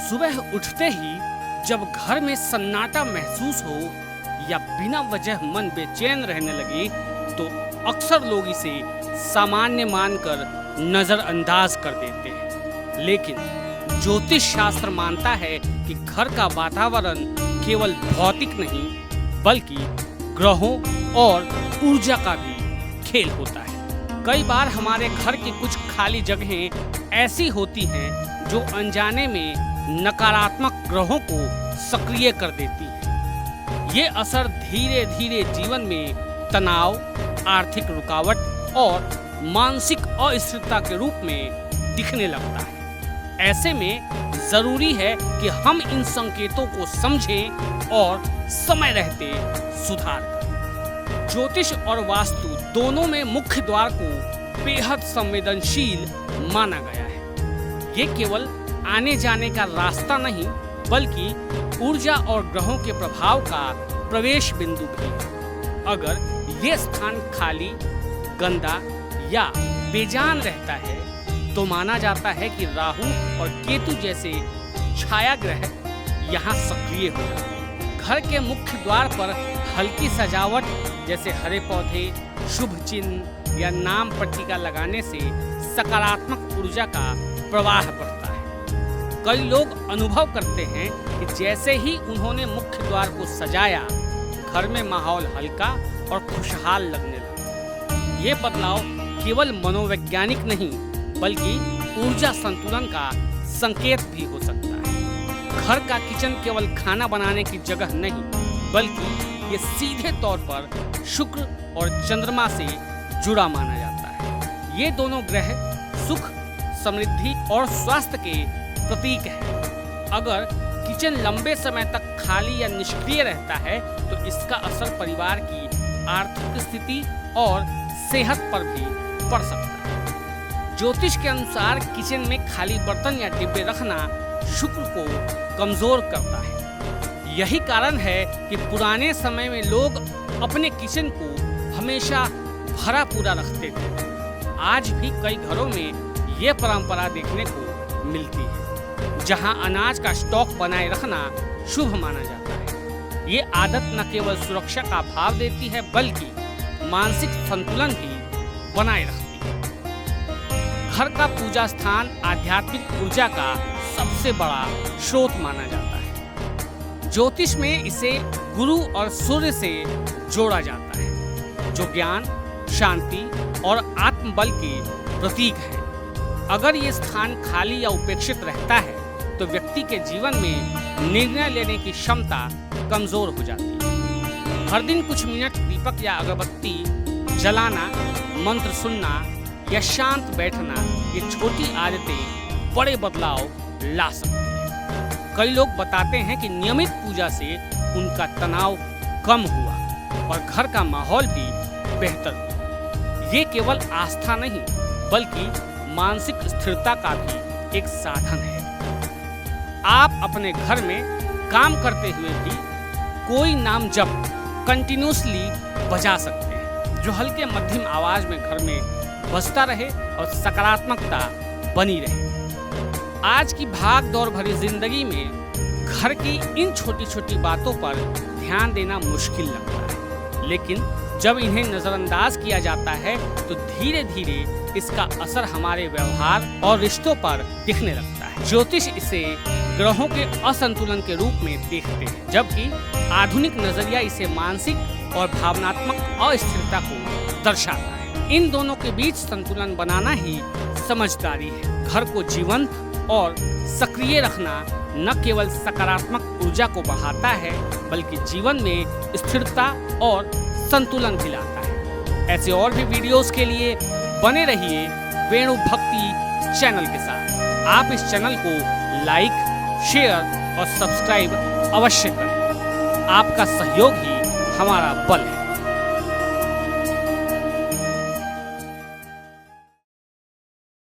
सुबह उठते ही जब घर में सन्नाटा महसूस हो या बिना वजह मन बेचैन रहने लगे तो अक्सर लोग इसे सामान्य मानकर नजरअंदाज कर देते हैं। लेकिन ज्योतिष शास्त्र मानता है कि घर का वातावरण केवल भौतिक नहीं बल्कि ग्रहों और ऊर्जा का भी खेल होता है। कई बार हमारे घर की कुछ खाली जगहें ऐसी होती हैं जो अनजाने में नकारात्मक ग्रहों को सक्रिय कर देती है। ये असर धीरे धीरे जीवन में तनाव, आर्थिक रुकावट और मानसिक अस्थिरता के रूप में दिखने लगता है। ऐसे में जरूरी है कि हम इन संकेतों को समझें और समय रहते सुधार करें। ज्योतिष और वास्तु दोनों में मुख्य द्वार को बेहद संवेदनशील माना गया है। ये केवल आने जाने का रास्ता नहीं बल्कि ऊर्जा और ग्रहों के प्रभाव का प्रवेश बिंदु भी है। अगर ये स्थान खाली, गंदा या बेजान रहता है तो माना जाता है कि राहु और केतु जैसे छाया ग्रह यहाँ सक्रिय हो रहे हैं। घर के मुख्य द्वार पर हल्की सजावट जैसे हरे पौधे, शुभ चिन्ह या नाम पट्टिका लगाने से सकारात्मक ऊर्जा का प्रवाह बढ़ता है। कई लोग अनुभव करते हैं कि जैसे ही उन्होंने मुख्य द्वार को सजाया, घर में माहौल हल्का और खुशहाल लगने लगा। ये बदलाव केवल मनोवैज्ञानिक नहीं बल्कि ऊर्जा संतुलन का संकेत भी हो सकता है। घर का किचन केवल खाना बनाने की जगह नहीं बल्कि ये सीधे तौर पर शुक्र और चंद्रमा से जुड़ा माना जाता है। ये दोनों ग्रह सुख, समृद्धि और स्वास्थ्य के प्रतीक है। अगर किचन लंबे समय तक खाली या निष्क्रिय रहता है तो इसका असर परिवार की आर्थिक स्थिति और सेहत पर भी पड़ सकता है। ज्योतिष के अनुसार किचन में खाली बर्तन या डिब्बे रखना शुक्र को कमजोर करता है। यही कारण है कि पुराने समय में लोग अपने किचन को हमेशा भरा पूरा रखते थे। आज भी कई घरों में ये परंपरा देखने को मिलती है जहां अनाज का स्टॉक बनाए रखना शुभ माना जाता है। ये आदत न केवल सुरक्षा का भाव देती है बल्कि मानसिक संतुलन भी बनाए रखती है। घर का पूजा स्थान आध्यात्मिक ऊर्जा का सबसे बड़ा स्रोत माना जाता है। ज्योतिष में इसे गुरु और सूर्य से जोड़ा जाता है जो ज्ञान, शांति और आत्मबल के प्रतीक है। अगर ये स्थान खाली या उपेक्षित रहता है तो व्यक्ति के जीवन में निर्णय लेने की क्षमता कमजोर हो जाती है। हर दिन कुछ मिनट दीपक या अगरबत्ती जलाना, मंत्र सुनना या शांत बैठना, ये छोटी आदतें बड़े बदलाव ला सकती हैं। कई लोग बताते हैं कि नियमित पूजा से उनका तनाव कम हुआ और घर का माहौल भी बेहतर हुआ। ये केवल आस्था नहीं बल्कि मानसिक स्थिरता का भी एक साधन है। आप अपने घर में काम करते हुए भी कोई नाम जप कंटिन्यूसली बजा सकते हैं जो हल्के मध्यम आवाज में घर में बजता रहे और सकारात्मकता बनी रहे। आज की भाग दौड़ भरी जिंदगी में घर की इन छोटी छोटी बातों पर ध्यान देना मुश्किल लगता है, लेकिन जब इन्हें नजरअंदाज किया जाता है तो धीरे धीरे इसका असर हमारे व्यवहार और रिश्तों पर दिखने लगता है। ज्योतिष इसे ग्रहों के असंतुलन के रूप में देखते हैं जबकि आधुनिक नजरिया इसे मानसिक और भावनात्मक अस्थिरता को दर्शाता है। इन दोनों के बीच संतुलन बनाना ही समझदारी है। घर को जीवंत और सक्रिय रखना न केवल सकारात्मक ऊर्जा को बढ़ाता है बल्कि जीवन में स्थिरता और संतुलन भी लाता है। ऐसे और भी वीडियोस के लिए बने रहिए वेणु भक्ति चैनल के साथ। आप इस चैनल को लाइक, शेयर और सब्सक्राइब अवश्य करें। आपका सहयोग ही हमारा बल है।